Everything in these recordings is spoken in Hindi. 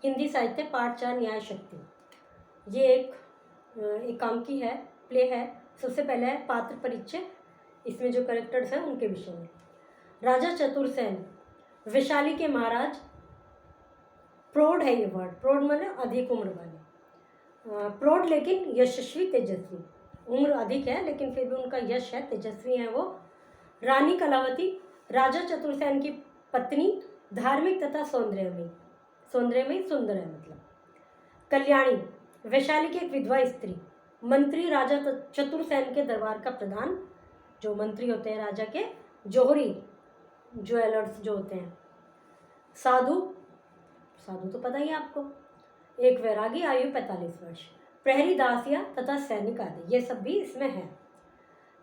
हिंदी साहित्य पाठ 4 न्याय शक्ति। ये एक काम की है, प्ले है। सबसे पहले है पात्र परिचय, इसमें जो कैरेक्टर्स हैं उनके विषय में। राजा चतुरसेन वैशाली के महाराज। प्रौढ़ है ये वर्ड, प्रौढ़ माने अधिक उम्र वाले, प्रौढ़ लेकिन यशस्वी तेजस्वी। उम्र अधिक है लेकिन फिर भी उनका यश है, तेजस्वी है वो। रानी कलावती राजा चतुरसेन की पत्नी, धार्मिक तथा सौंदर्यमयी, सौंदर्यमयी सुंदर है मतलब। कल्याणी वैशाली की एक विधवा स्त्री। मंत्री राजा चतुरसेन के दरबार का प्रधान, जो मंत्री होते हैं राजा के, जौहरी ज्वेलर्स जो होते हैं। साधु, साधु तो पता ही है आपको, एक वैरागी, आयु 45 वर्ष। प्रहरी, दासिया तथा सैनिक आदि, ये सब भी इसमें है।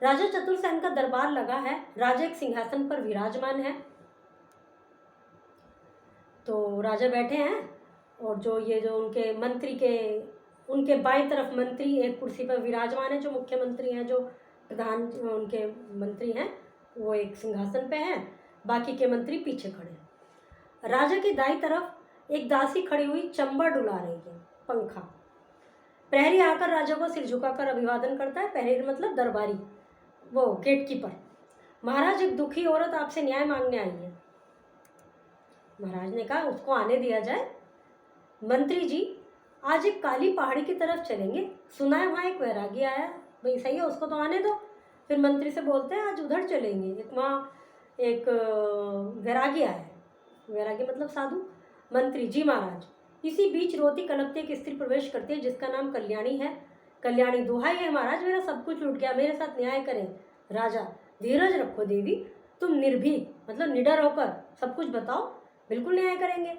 राजा चतुरसेन का दरबार लगा है, राजा एक सिंहासन पर विराजमान है। तो राजा बैठे हैं और जो उनके मंत्री के, उनके बाईं तरफ मंत्री एक कुर्सी पर विराजमान है, जो मुख्यमंत्री हैं, जो प्रधान उनके मंत्री हैं, वो एक सिंहासन पे हैं, बाकी के मंत्री पीछे खड़े हैं। राजा की दाईं तरफ एक दासी खड़ी हुई चंबा डुला रही है, पंखा। प्रहरी आकर राजा को सिर झुकाकर अभिवादन करता है। प्रहरी मतलब दरबारी, वो गेटकीपर। महाराज, एक दुखी औरत आपसे न्याय मांगने आई है। महाराज ने कहा उसको आने दिया जाए। मंत्री जी, आज एक काली पहाड़ी की तरफ चलेंगे, सुना है वहाँ एक वैरागी आया। भाई सही है, उसको तो आने दो। फिर मंत्री से बोलते हैं आज उधर चलेंगे, वहाँ एक वैरागी आया है। वैरागी मतलब साधु। मंत्री जी महाराज। इसी बीच रोती कलपती एक स्त्री प्रवेश करती है जिसका नाम कल्याणी है। कल्याणी, दुहाई है महाराज, मेरा सब कुछ लूट गया, मेरे साथ न्याय करें। राजा, धीरज रखो देवी, तुम निर्भीक मतलब निडर होकर सब कुछ बताओ, बिल्कुल न्याय करेंगे।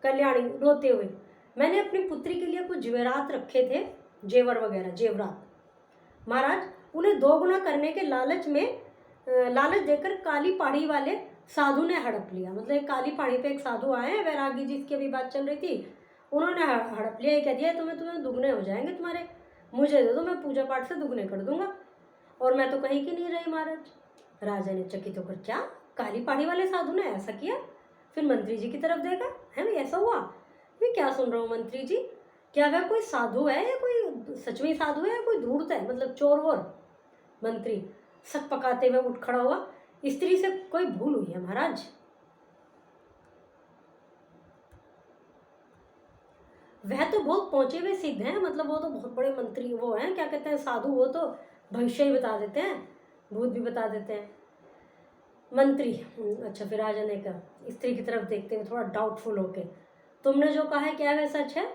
कल्याणी रोते हुए, मैंने अपनी पुत्री के लिए कुछ जेवरात रखे थे, जेवर वगैरह, जेवरात। महाराज, उन्हें 2 गुना करने के लालच देकर काली पहाड़ी वाले साधु ने हड़प लिया। मतलब एक काली पहाड़ी पे एक साधु आए हैं, वैरागी जिसकी अभी बात चल रही थी, उन्होंने हड़प लिया। कह दिया तुम्हें दुगने हो जाएंगे तुम्हारे, मुझे दे दो, मैं पूजा पाठ से दुगने कर दूंगा। और मैं तो कहीं की नहीं रही महाराज। राजा ने चकित होकर, क्या काली पहाड़ी वाले साधु ने ऐसा किया? फिर मंत्री जी की तरफ देखा, है भाई ऐसा हुआ? मैं क्या सुन रहा हूँ मंत्री जी, क्या वह कोई साधु है या कोई सच में साधु है या कोई धूर्त है, मतलब चोर वोर? मंत्री सक पकाते हुए उठ खड़ा हुआ, स्त्री से कोई भूल हुई है महाराज। वह तो बहुत पहुंचे हुए सिद्ध हैं, मतलब वो तो बहुत बड़े मंत्री वो हैं, क्या कहते हैं साधु, वो तो भविष्य ही बता देते हैं, भूत भी बता देते हैं। मंत्री, अच्छा। फिर राजा ने कहा स्त्री की तरफ देखते हुए थोड़ा डाउटफुल होके, तुमने जो कहा है क्या वह सच है?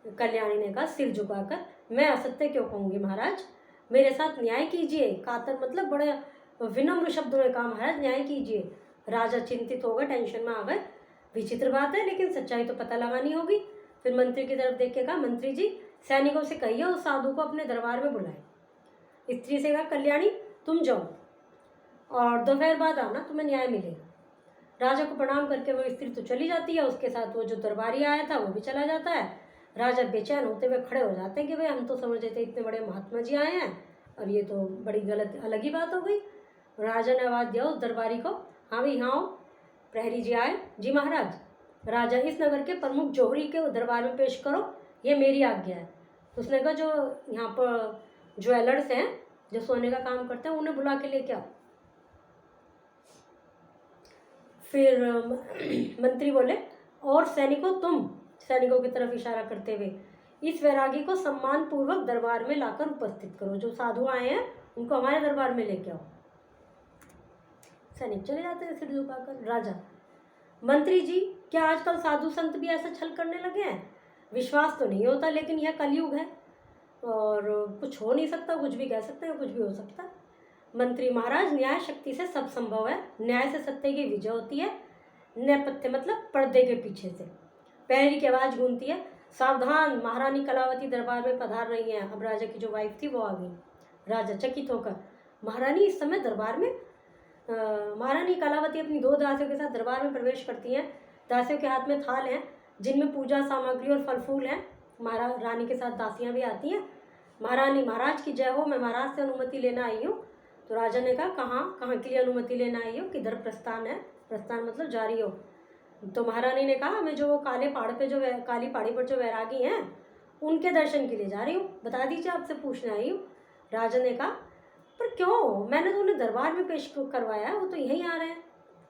कल्याणी ने कहा सिर झुकाकर, मैं असत्य क्यों कहूँगी महाराज, मेरे साथ न्याय कीजिए। कातर मतलब बड़े विनम्र शब्दों में कहा, महाराज न्याय कीजिए। राजा चिंतित हो गए, टेंशन में आ गए। विचित्र बात है, लेकिन सच्चाई तो पता लगानी होगी। फिर मंत्री की तरफ देख के कहा, मंत्री जी सैनिकों से कहिए उस साधु को अपने दरबार में बुलाए। स्त्री से कहा, कल्याणी तुम जाओ और दोपहर बाद आना, तुम्हें न्याय मिलेगा। राजा को प्रणाम करके वो स्त्री तो चली जाती है, उसके साथ वो जो दरबारी आया था वो भी चला जाता है। राजा बेचैन होते हुए खड़े हो जाते हैं कि भाई हम तो समझ रहे थे इतने बड़े महात्मा जी आए हैं, और ये तो बड़ी गलत अलग ही बात हो गई। राजा ने आवाज़ दिया उस दरबारी को, हाँ भाई हाँ। प्रहरी जी आए, जी महाराज। राजा, इस नगर के प्रमुख जौहरी के दरबार में पेश करो, ये मेरी आज्ञा है। तो उसने कहा जो यहाँ पर ज्वेलर्स हैं, जो सोने का काम करते हैं, उन्हें बुला के लेके आओ। फिर मंत्री बोले, और सैनिकों तुम, सैनिकों की तरफ इशारा करते हुए, इस वैरागी को सम्मान पूर्वक दरबार में लाकर उपस्थित करो, जो साधु आए हैं उनको हमारे दरबार में लेके आओ। सैनिक चले जाते हैं सिर झुकाकर। राजा, मंत्री जी क्या आजकल साधु संत भी ऐसा छल करने लगे हैं? विश्वास तो नहीं होता, लेकिन यह कलयुग है और कुछ हो नहीं सकता, कुछ भी कह सकते हैं, कुछ भी हो सकता है। मंत्री, महाराज न्याय शक्ति से सब संभव है, न्याय से सत्य की विजय होती है। नेपथ्य मतलब पर्दे के पीछे से। प्रहरी की आवाज़ गूंजती है, सावधान, महारानी कलावती दरबार में पधार रही हैं। अब राजा की जो वाइफ थी वो आ गई। राजा चकित होकर, महारानी इस समय दरबार में? महारानी कलावती अपनी 2 दासियों के साथ दरबार में प्रवेश करती हैं। दासियों के हाथ में थाल हैं जिनमें पूजा सामग्री और फल फूल हैं। रानी के साथ दासियां भी आती हैं। महारानी, महाराज की जय हो, मैं महाराज से अनुमति लेना आई हूँ। तो राजा ने कहा, कहाँ के लिए अनुमति लेना आई हो, किधर प्रस्थान है? प्रस्थान मतलब जारी हो। तो महारानी ने कहा मैं जो वो काले पहाड़ पे जो काली पहाड़ी पर जो वैरागी हैं उनके दर्शन के लिए जा रही हूँ, बता दीजिए, आपसे पूछने आई हूँ। राजा ने कहा पर क्यों, मैंने तो उन्हें दरबार में पेश करवाया, वो तो यहीं आ रहे हैं।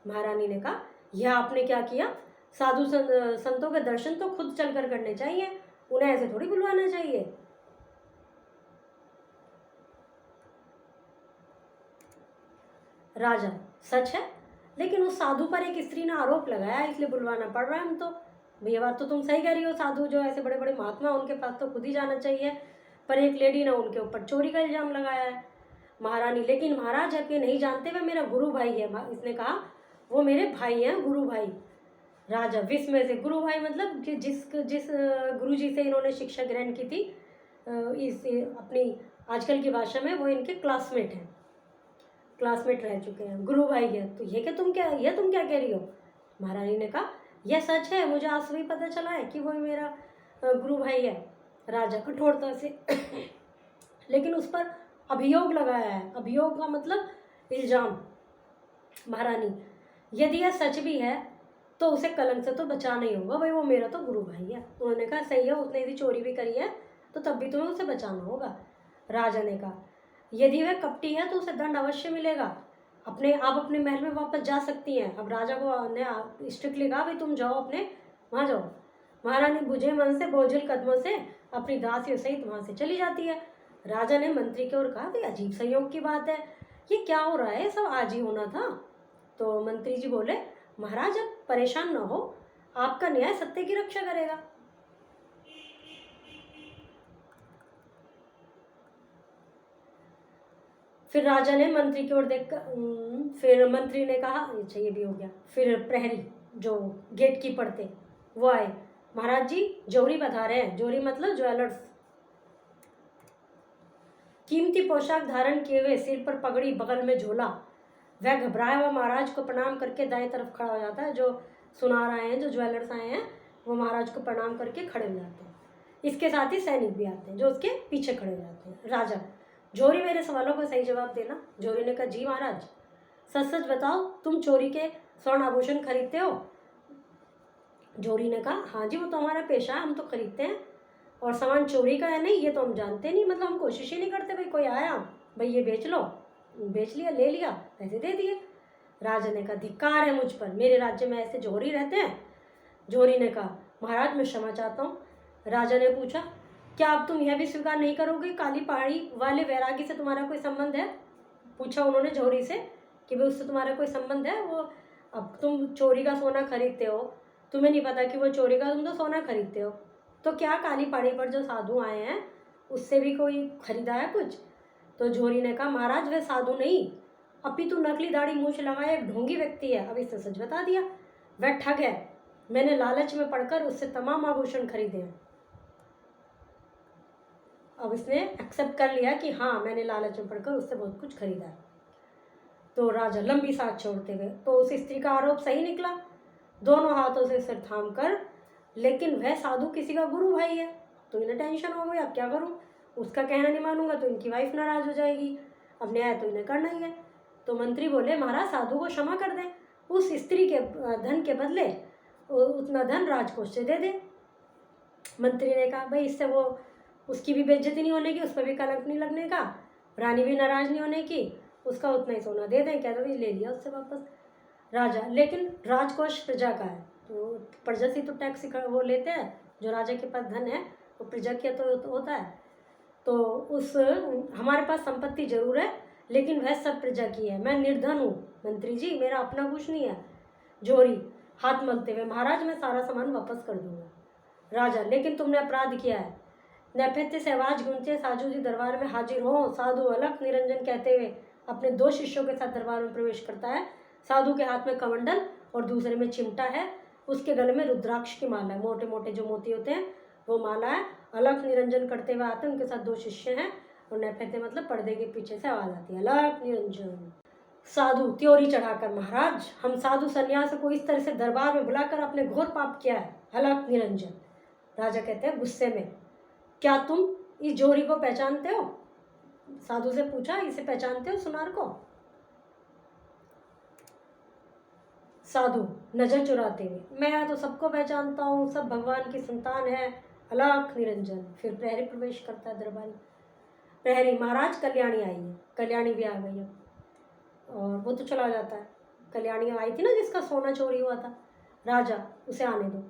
महारानी ने कहा यह आपने क्या किया, साधु संतों के दर्शन तो खुद चलकर करने चाहिए, उन्हें ऐसे थोड़ी बुलवाना चाहिए। राजा सच है, लेकिन उस साधु पर एक स्त्री ने आरोप लगाया इसलिए बुलवाना पड़ रहा है हम तो। भैया बात तो तुम सही कह रही हो, साधु जो ऐसे बड़े बड़े महात्मा उनके पास तो खुद ही जाना चाहिए, पर एक लेडी ने उनके ऊपर चोरी का इल्जाम लगाया है। महारानी लेकिन महाराज आप ये नहीं जानते वह मेरा गुरु भाई है। इसने कहा वो मेरे भाई हैं, गुरु भाई। राजा विस्मय से, गुरु भाई मतलब कि जिस जिस गुरु जी से इन्होंने शिक्षा ग्रहण की थी, इस अपनी आजकल की भाषा में वो इनके क्लासमेट हैं, क्लासमेट रह चुके हैं, गुरु भाई है। तो ये तुम क्या कह रही हो। महारानी ने कहा यह सच है, मुझे आज भी पता चला है कि वो मेरा गुरु भाई है। राजा कठोरता से लेकिन उस पर अभियोग लगाया है, अभियोग का मतलब इल्जाम। महारानी यदि यह सच भी है तो उसे कलंक से तो बचाना ही होगा, भाई वो मेरा तो गुरु भाई है। उन्होंने कहा सही है, उसने यदि चोरी भी करी है तो तब भी तुम्हें उसे बचाना होगा। राजा ने कहा यदि वह कपटी है तो उसे दंड अवश्य मिलेगा, आप अपने महल में वापस जा सकती हैं। अब राजा को ने स्ट्रिक्टली कहा भाई तुम जाओ, अपने वहाँ जाओ। महारानी बुझे मन से बोझिल कदमों से अपनी दासियों सहित वहाँ से चली जाती है। राजा ने मंत्री की ओर कहा भाई अजीब संयोग की बात है, ये क्या हो रहा है, सब आज ही होना था। तो मंत्री जी बोले महाराज अब परेशान ना हो, आपका न्याय सत्य की रक्षा करेगा। फिर राजा ने मंत्री की ओर देखकर फिर मंत्री ने कहा अच्छा ये भी हो गया। फिर प्रहरी जो गेट कीपर थे वो आए, महाराज जी जोहरी बता रहे हैं। जोहरी मतलब ज्वेलर्स। कीमती पोशाक धारण किए हुए, सिर पर पगड़ी, बगल में झोला, वह घबराया हुआ महाराज को प्रणाम करके दाएं तरफ खड़ा हो जाता है। जो सुनार आए हैं, जो ज्वेलर्स आए हैं, वो महाराज को प्रणाम करके खड़े हो जाते हैं। इसके साथ ही सैनिक भी आते हैं जो उसके पीछे खड़े हो जाते हैं। राजा जोहरी मेरे सवालों का सही जवाब देना। जोहरी ने कहा जी महाराज। सच सच बताओ तुम चोरी के स्वर्ण आभूषण खरीदते हो। जोहरी ने कहा हाँ जी वो तो हमारा पेशा है, हम तो खरीदते हैं, और सामान चोरी का है नहीं ये तो हम जानते नहीं, मतलब हम कोशिश ही नहीं करते भाई कोई आया भाई ये बेच लो, बेच लिया, ले लिया, पैसे दे दिए। राजा ने कहा धिक्कार है मुझ पर, मेरे राज्य में ऐसे जोहरी रहते हैं। जोहरी ने कहा महाराज मैं क्षमा चाहता हूँ। राजा ने पूछा क्या अब तुम यह भी स्वीकार नहीं करोगे काली पहाड़ी वाले वैरागी से तुम्हारा कोई संबंध है। पूछा उन्होंने जोहरी से कि भाई उससे तुम्हारा कोई संबंध है। वो अब तुम चोरी का सोना खरीदते हो, तुम्हें नहीं पता कि वो चोरी का, तुम तो सोना खरीदते हो, तो क्या काली पहाड़ी पर जो साधु आए हैं उससे भी कोई खरीदा है कुछ। तो जोहरी ने कहा महाराज वह साधु नहीं, अपितु नकली दाढ़ी मूछ लगाए एक ढोंगी व्यक्ति है। अब इससे सच बता दिया, वह ठग है, मैंने लालच में पड़कर उससे तमाम आभूषण खरीदे हैं। अब इसने एक्सेप्ट कर लिया कि हाँ मैंने लालच में पड़कर उससे बहुत कुछ खरीदा है। तो राजा लंबी सांस छोड़ते गए। तो उस स्त्री का आरोप सही निकला, दोनों हाथों से सिर थाम कर, लेकिन वह साधु किसी का गुरु भाई है। तो इन्हें टेंशन हो गई, अब क्या करूं, उसका कहना नहीं मानूंगा तो इनकी वाइफ नाराज हो जाएगी, अब न्याय तो इन्हें करना ही है। तो मंत्री बोले महाराज साधु को क्षमा कर दें, उस स्त्री के धन के बदले उतना धन राजकोष से दे दे। मंत्री ने कहा भाई इससे वो उसकी भी बेइज्जती नहीं होने की, उस पर भी कलंक नहीं लगने का, रानी भी नाराज नहीं होने की, उसका उतना ही सोना दे दें। क्या तो ले लिया उससे वापस। राजा लेकिन राजकोष प्रजा का है, तो प्रजा से तो टैक्स वो लेते हैं, जो राजा के पास धन है वो प्रजा के तो होता है। तो उस हमारे पास संपत्ति जरूर है लेकिन वह सब प्रजा की है, मैं निर्धन हूँ मंत्री जी, मेरा अपना कुछ नहीं है। जोहरी हाथ मलते हुए महाराज मैं सारा सामान वापस कर दूंगा। राजा लेकिन तुमने अपराध किया है। नैपथ्य से आवाज गूंजते साधु जी दरबार में हाजिर हो। साधु अलख निरंजन कहते हुए अपने 2 शिष्यों के साथ दरबार में प्रवेश करता है। साधु के हाथ में कमंडल और दूसरे में चिमटा है, उसके गले में रुद्राक्ष की माला है, मोटे मोटे जो मोती होते हैं वो माला है। अलख निरंजन करते हुए आते हैं, उनके साथ 2 शिष्य हैं, और नैपथ्य मतलब पर्दे के पीछे से आवाज आती है अलख निरंजन। साधु त्योरी चढ़ाकर महाराज हम साधु सन्यास को इस तरह से दरबार में बुलाकर आपने घोर पाप किया है, अलख निरंजन। राजा कहते हैं गुस्से में क्या तुम इस जोहरी को पहचानते हो। साधु से पूछा इसे पहचानते हो सुनार को। साधु नजर चुराते हुए, मैं तो सबको पहचानता हूँ, सब भगवान की संतान है, अलख निरंजन। फिर प्रहरी प्रवेश करता है दरबारी। प्रहरी, महाराज कल्याणी आई है। कल्याणी भी आ गई है और वो तो चला जाता है। कल्याणी आई थी ना जिसका सोना चोरी हुआ था। राजा, उसे आने दो।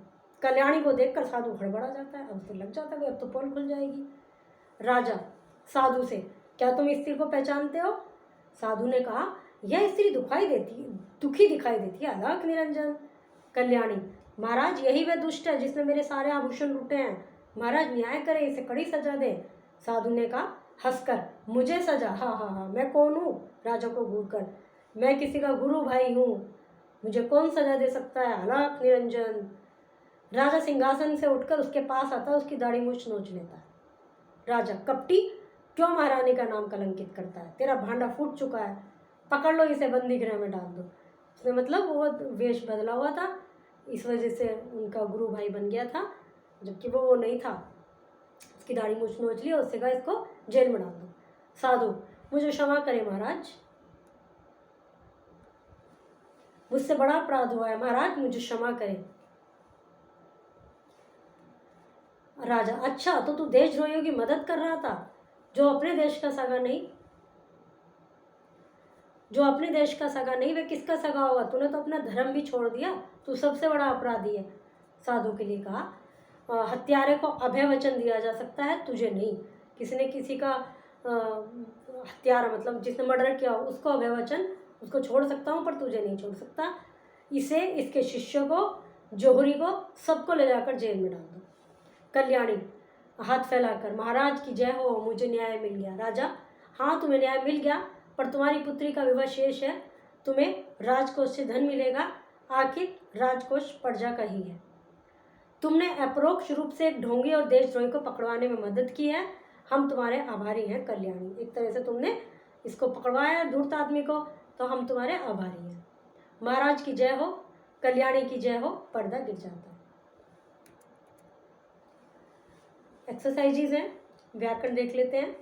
कल्याणी को देखकर साधु हड़बड़ा जाता है, अब तो लग जाता है अब तो पोल खुल जाएगी। राजा साधु से, क्या तुम इस स्त्री को पहचानते हो? साधु ने कहा, यह स्त्री दुखी दिखाई देती है, अलख निरंजन। कल्याणी, महाराज यही वह दुष्ट है जिसने मेरे सारे आभूषण लूटे हैं, महाराज न्याय करें, इसे कड़ी सजा दे। साधु ने कहा हंसकर, मुझे सजा? हाँ हाँ हाँ, मैं कौन हूँ? राजा को घूर कर, मैं किसी का गुरु भाई हूँ, मुझे कौन सजा दे सकता है, अलख निरंजन। राजा सिंहासन से उठकर उसके पास आता है, उसकी दाढ़ी मूछ नोच लेता है। राजा, कपटी, क्यों महारानी का नाम कलंकित करता है? तेरा भांडा फूट चुका है, पकड़ लो इसे, बंदी गृह में डाल दो। उसने मतलब वो वेश बदला हुआ था, इस वजह से उनका गुरु भाई बन गया था, जबकि वो नहीं था। उसकी दाढ़ी मूछ नोच ली और उससे कहा इसको जेल में डाल दो। साधु, मुझे क्षमा करें महाराज, मुझसे बड़ा अपराध हुआ है, महाराज मुझे क्षमा करें। राजा, अच्छा तो तू देशद्रोहियों की मदद कर रहा था, जो अपने देश का सगा नहीं? जो अपने देश का सगा नहीं वह किसका सगा होगा? तूने तो अपना धर्म भी छोड़ दिया, तू सबसे बड़ा अपराधी है। साधु के लिए कहा, हत्यारे को अभय वचन दिया जा सकता है, तुझे नहीं। किसी ने किसी का हत्यारा मतलब जिसने मर्डर किया हो उसको अभय वचन, उसको छोड़ सकता हूँ पर तुझे नहीं छोड़ सकता। इसे, इसके शिष्य को, जौहरी को, सबको ले जाकर जेल में डाल दो। कल्याणी हाथ फैलाकर, महाराज की जय हो, मुझे न्याय मिल गया। राजा, हाँ तुम्हें न्याय मिल गया, पर तुम्हारी पुत्री का विवाह शेष है, तुम्हें राजकोष से धन मिलेगा, आखिर राजकोष प्रजा का ही है। तुमने अपरोक्ष रूप से एक ढोंगी और देशद्रोही को पकड़वाने में मदद की है, हम तुम्हारे आभारी हैं कल्याणी। एक तरह से तुमने इसको पकड़वाया धूर्त आदमी को, तो हम तुम्हारे आभारी हैं। महाराज की जय हो, कल्याणी की जय हो, पर्दा गिर जाता है। एक्सरसाइजेज हैं, व्याकरण देख लेते हैं।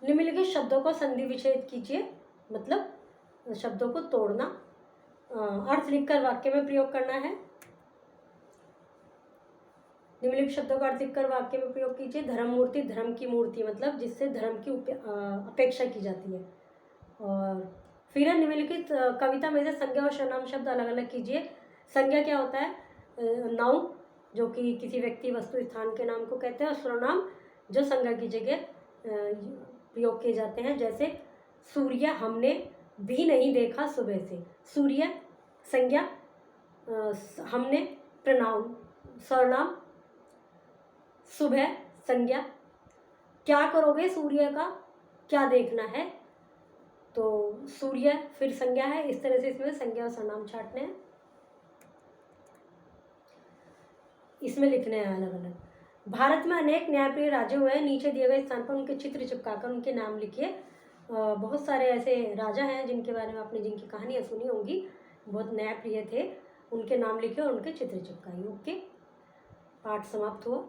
निम्नलिखित शब्दों को संधि विच्छेद कीजिए, मतलब शब्दों को तोड़ना, अर्थ लिखकर वाक्य में प्रयोग करना है। निम्नलिखित शब्दों का अर्थ लिखकर वाक्य में प्रयोग कीजिए। धर्म मूर्ति, धर्म की मूर्ति, मतलब जिससे धर्म की अपेक्षा की जाती है। और फिर निम्नलिखित कविता में से संज्ञा और सर्वनाम शब्द अलग अलग कीजिए। संज्ञा क्या होता है? नाउन, जो कि किसी व्यक्ति, वस्तु, स्थान के नाम को कहते हैं, और सर्वनाम जो संज्ञा की जगह प्रयोग किए जाते हैं। जैसे सूर्य हमने भी नहीं देखा सुबह से, सूर्य संज्ञा, हमने प्रनाउन, सर्वनाम, सुबह संज्ञा। क्या करोगे सूर्य का, क्या देखना है, तो सूर्य फिर संज्ञा है। इस तरह से इसमें संज्ञा और सर्वनाम छाटने हैं, इसमें लिखने हैं अलग अलग। भारत में अनेक न्यायप्रिय राजे हुए हैं, नीचे दिए गए स्थान पर उनके चित्र चिपकाकर उनके नाम लिखिए। बहुत सारे ऐसे राजा हैं जिनके बारे में आपने, जिनकी कहानियाँ सुनी होंगी, बहुत न्यायप्रिय थे, उनके नाम लिखे और उनके चित्र चिपकाइए। ओके, पाठ समाप्त हुआ।